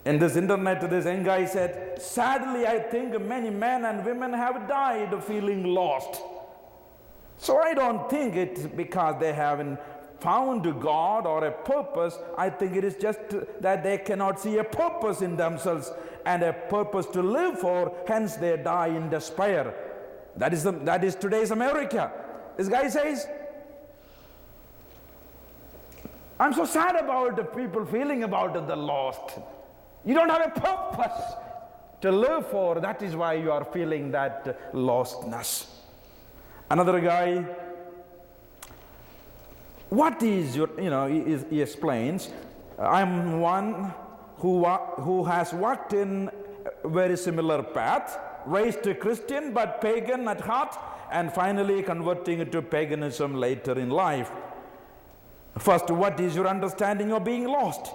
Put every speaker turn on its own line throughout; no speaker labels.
In this internet, this young guy said, sadly, I think many men and women have died feeling lost. So I don't think it's because they haven't found God or a purpose. I think it is just that they cannot see a purpose in themselves and a purpose to live for, hence they die in despair. That is today's America. This guy says, I'm so sad about the people feeling about the lost. You don't have a purpose to live for. That is why you are feeling that lostness. Another guy, what is your, he explains, I'm one who has walked in a very similar path, raised a Christian but pagan at heart, and finally converting to paganism later in life. First, what is your understanding of being lost?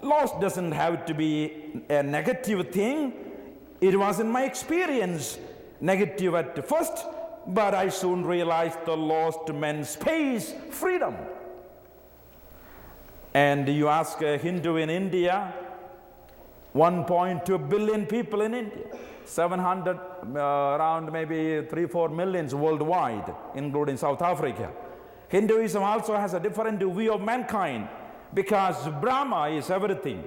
Lost doesn't have to be a negative thing. It was in my experience negative at first, but I soon realized the lost meant space, freedom. And you ask a Hindu in India, 1.2 billion people in India, 700, around maybe 3-4 millions worldwide, including South Africa. Hinduism also has a different view of mankind because Brahma is everything.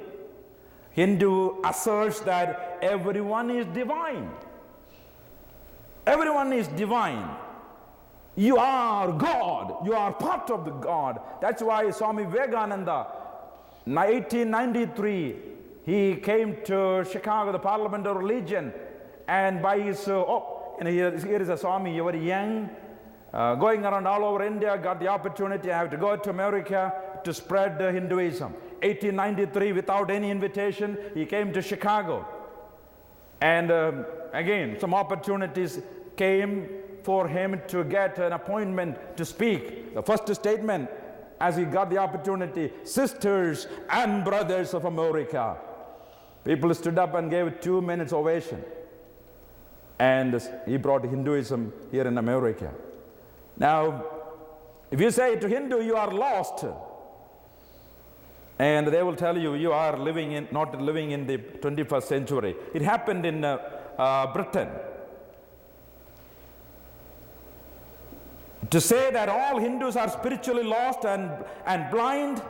Hindu asserts that everyone is divine. Everyone is divine. You are God. You are part of the God. That's why Swami Vivekananda, 1893, he came to Chicago, the Parliament of Religion, and by his, here is a Swami, very young, going around all over India, got the opportunity, I have to go to America to spread Hinduism. 1893, without any invitation, he came to Chicago. And again, some opportunities came for him to get an appointment to speak. The first statement, as he got the opportunity, sisters and brothers of America. People stood up and gave 2 minutes ovation. And he brought Hinduism here in America. Now, if you say to Hindu, you are lost, and they will tell you, you are not living in the 21st century. It happened in Britain. To say that all Hindus are spiritually lost and blind,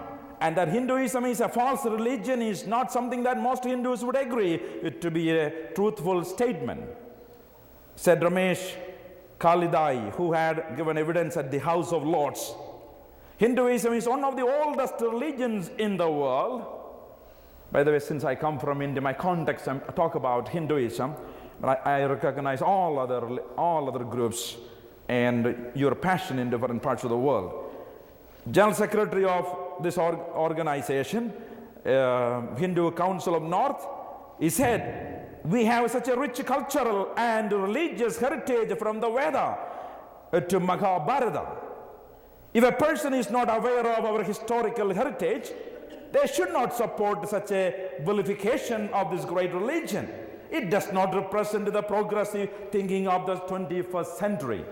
and that Hinduism is a false religion is not something that most Hindus would agree it to be a truthful statement, said Ramesh Kalidai, who had given evidence at the House of Lords. Hinduism is one of the oldest religions in the world. By the way, since I come from India, my context, I talk about Hinduism, but I recognize all other groups and your passion in different parts of the world. General Secretary of this organization, Hindu Council of North, he said, we have such a rich cultural and religious heritage from the Veda to Mahabharata. If a person is not aware of our historical heritage, they should not support such a vilification of this great religion. It does not represent the progressive thinking of the 21st century.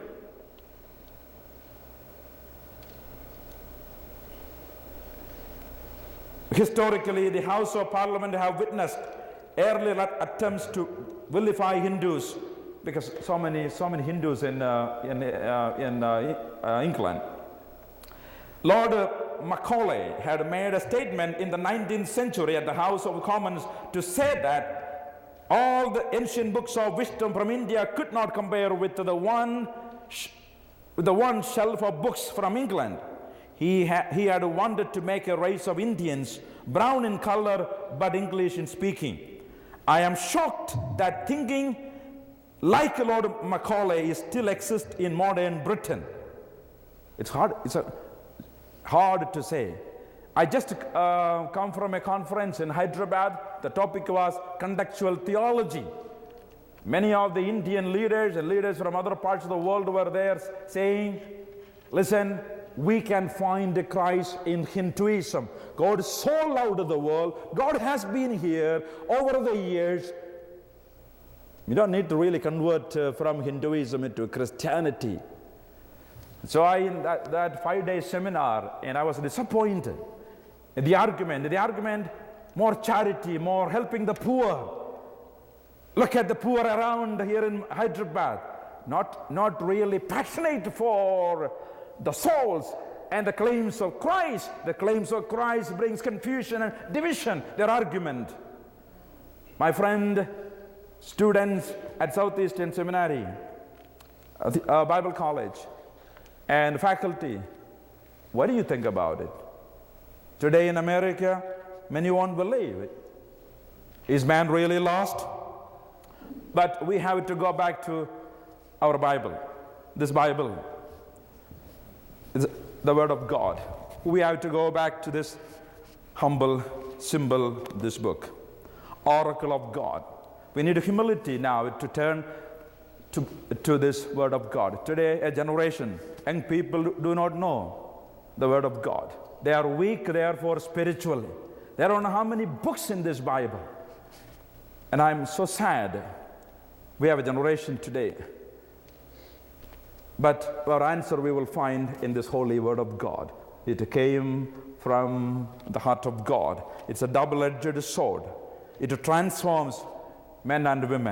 Historically, the House of Parliament have witnessed early attempts to vilify Hindus, because so many Hindus in England. Lord Macaulay had made a statement in the 19th century at the House of Commons to say that all the ancient books of wisdom from India could not compare with the one shelf of books from England. He had wanted to make a race of Indians, brown in color but English in speaking. I am shocked that thinking like Lord Macaulay still exists in modern Britain. It's hard to say. I just come from a conference in Hyderabad. The topic was contextual theology. Many of the Indian leaders and leaders from other parts of the world were there saying, listen, we can find Christ in Hinduism. God so loved the world. God has been here over the years. You don't need to really convert from Hinduism into Christianity. So in that 5-day seminar, and I was disappointed. The argument more charity, more helping the poor. Look at the poor around here in Hyderabad. Not really passionate for the souls and the claims of Christ. The claims of Christ brings confusion and division, their argument. My friend, students at Southeastern Seminary, Bible College, and faculty, what do you think about it? Today in America, many won't believe it. Is man really lost? But we have to go back to our Bible. This Bible is the Word of God. We have to go back to this humble symbol, this book, Oracle of God. We need humility now to turn to this Word of God. Today, a generation, young people do not know the Word of God. They are weak, therefore, spiritually. They don't know how many books in this Bible. And I'm so sad. We have a generation today. But our answer we will find in this holy Word of God. It came from the heart of God. It's a double-edged sword. It transforms men and women.